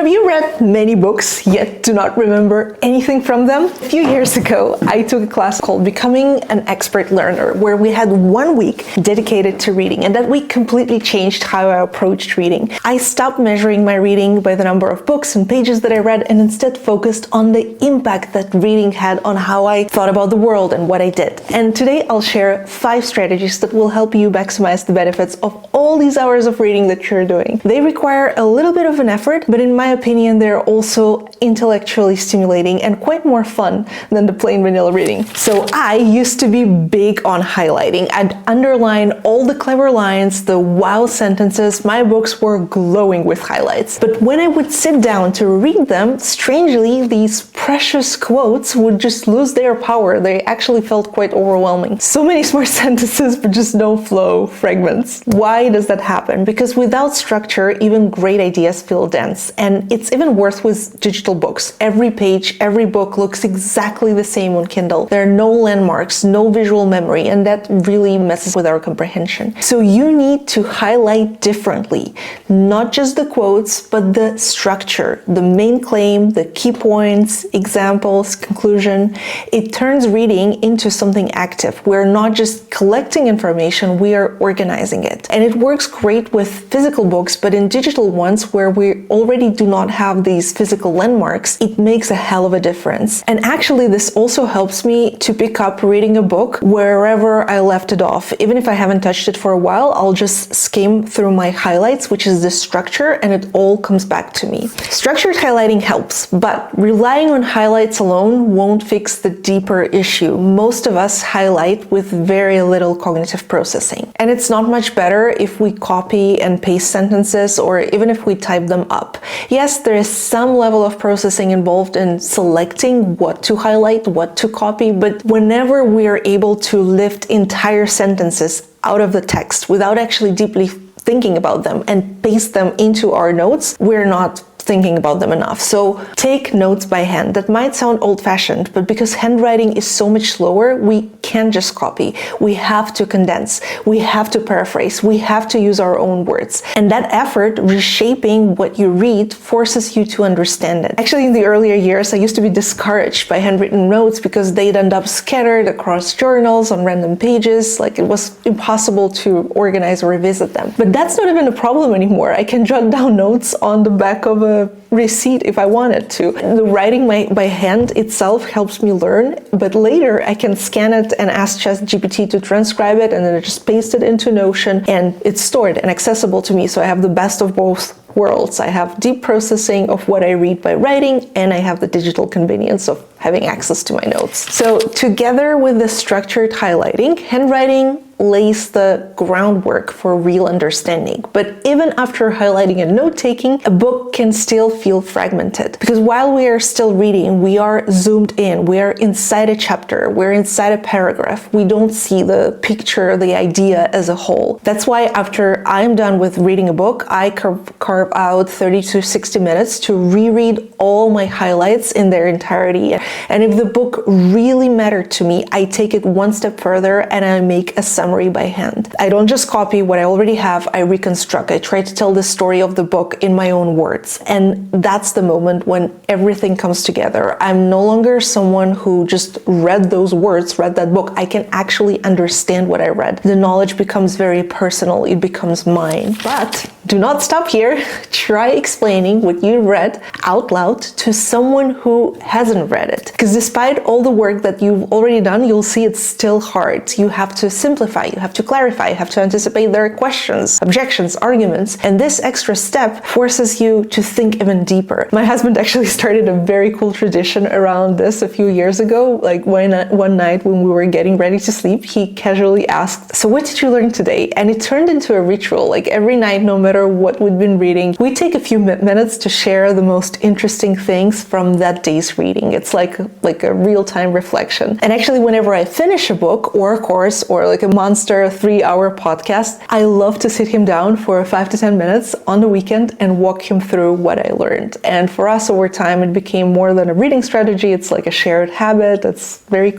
Have you read many books yet do not remember anything from them? A few years ago, I took a class called Becoming an Expert Learner, where we had 1 week dedicated to reading, and that week completely changed how I approached reading. I stopped measuring my reading by the number of books and pages that I read and instead focused on the impact that reading had on how I thought about the world and what I did. And today I'll share 5 strategies that will help you maximize the benefits of all these hours of reading that you're doing. They require a little bit of an effort, but in my opinion, they're also intellectually stimulating and quite more fun than the plain vanilla reading. So I used to be big on highlighting. I'd underline all the clever lines, the wow sentences. My books were glowing with highlights. But when I would sit down to read them, strangely, these precious quotes would just lose their power. They actually felt quite overwhelming. So many smart sentences, but just no flow, fragments. Why does that happen? Because without structure, even great ideas feel dense. And it's even worse with digital books. Every page, every book looks exactly the same on Kindle. There are no landmarks, no visual memory, and that really messes with our comprehension. So you need to highlight differently, not just the quotes, but the structure, the main claim, the key points, examples, conclusion. It turns reading into something active. We're not just collecting information, we are organizing it. And it works great with physical books, but in digital ones where we already do not have these physical landmarks, it makes a hell of a difference. And actually, this also helps me to pick up reading a book wherever I left it off. Even if I haven't touched it for a while, I'll just skim through my highlights, which is the structure, and it all comes back to me. Structured highlighting helps, but relying on highlights alone won't fix the deeper issue. Most of us highlight with very little cognitive processing. And it's not much better if we copy and paste sentences or even if we type them up. Yes, there is some level of processing involved in selecting what to highlight, what to copy, but whenever we are able to lift entire sentences out of the text without actually deeply thinking about them and paste them into our notes, we're not thinking about them enough. So take notes by hand. That might sound old-fashioned, but because handwriting is so much slower, we can't just copy. We have to condense. We have to paraphrase. We have to use our own words. And that effort, reshaping what you read, forces you to understand it. Actually, in the earlier years, I used to be discouraged by handwritten notes because they'd end up scattered across journals on random pages. Like it was impossible to organize or revisit them. But that's not even a problem anymore. I can jot down notes on the back of a receipt if I wanted to. The writing by hand itself helps me learn, but later I can scan it and ask ChatGPT to transcribe it, and then I just paste it into Notion, and it's stored and accessible to me. So I have the best of both worlds. I have deep processing of what I read by writing, and I have the digital convenience of having access to my notes. So together with the structured highlighting, handwriting lays the groundwork for real understanding. But even after highlighting and note-taking, a book can still feel fragmented. Because while we are still reading, we are zoomed in, we are inside a chapter, we're inside a paragraph. We don't see the picture, the idea as a whole. That's why after I'm done with reading a book, I carve out 30 to 60 minutes to reread all my highlights in their entirety. And if the book really mattered to me, I take it one step further and I make a summary by hand. I don't just copy what I already have, I reconstruct. I try to tell the story of the book in my own words. And that's the moment when everything comes together. I'm no longer someone who just read those words, read that book. I can actually understand what I read. The knowledge becomes very personal, it becomes mine. But do not stop here. Try explaining what you read out loud to someone who hasn't read it. Because despite all the work that you've already done, you'll see it's still hard. You have to simplify, you have to clarify, you have to anticipate their questions, objections, arguments. And this extra step forces you to think even deeper. My husband actually started a very cool tradition around this a few years ago. Like one night when we were getting ready to sleep, he casually asked, "So what did you learn today?" And it turned into a ritual. Like every night, no matter what we'd been reading, we take a few minutes to share the most interesting things from that day's reading. It's like a real-time reflection. And actually, whenever I finish a book or a course or like a monster 3-hour podcast, I love to sit him down for 5 to 10 minutes on the weekend and walk him through what I learned. And for us over time, it became more than a reading strategy. It's like a shared habit. It's very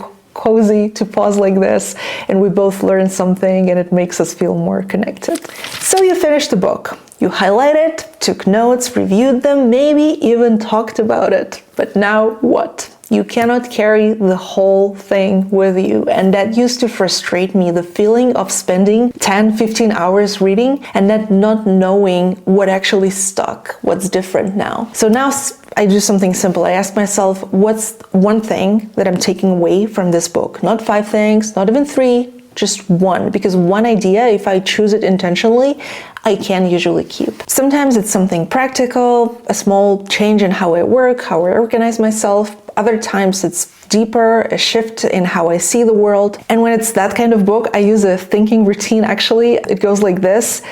cozy to pause like this, and we both learn something, and it makes us feel more connected. So you finished the book. You highlighted, took notes, reviewed them, maybe even talked about it. But now what? You cannot carry the whole thing with you. And that used to frustrate me, the feeling of spending 10, 15 hours reading and then not knowing what actually stuck, what's different now. So now I do something simple. I ask myself, what's one thing that I'm taking away from this book? Not 5 things, not even 3, just one, because one idea, if I choose it intentionally, I can usually keep. Sometimes it's something practical, a small change in how I work, how I organize myself. Other times it's deeper, a shift in how I see the world. And when it's that kind of book, I use a thinking routine actually. It goes like this.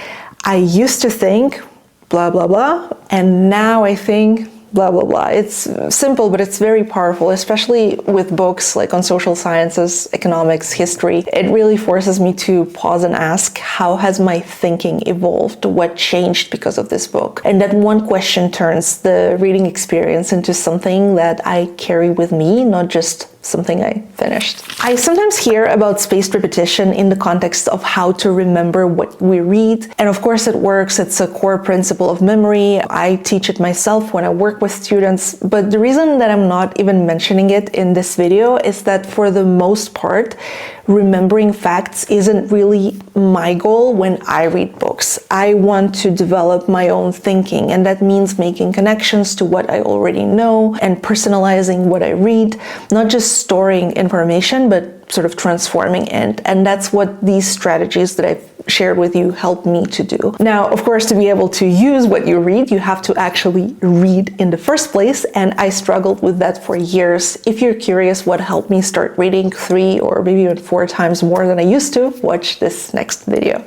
I used to think blah, blah, blah, and now I think blah, blah, blah. It's simple, but it's very powerful, especially with books like on social sciences, economics, history. It really forces me to pause and ask, how has my thinking evolved? What changed because of this book? And that one question turns the reading experience into something that I carry with me, not just something I finished. I sometimes hear about spaced repetition in the context of how to remember what we read. And of course it works. It's a core principle of memory. I teach it myself when I work with students. But the reason that I'm not even mentioning it in this video is that for the most part, remembering facts isn't really my goal when I read books. I want to develop my own thinking, and that means making connections to what I already know and personalizing what I read, not just storing information, but sort of transforming it. And that's what these strategies that I've shared with you help me to do. Now, of course, to be able to use what you read, you have to actually read in the first place, and I struggled with that for years. If you're curious what helped me start reading 3 or maybe even 4 times more than I used to, watch this next video.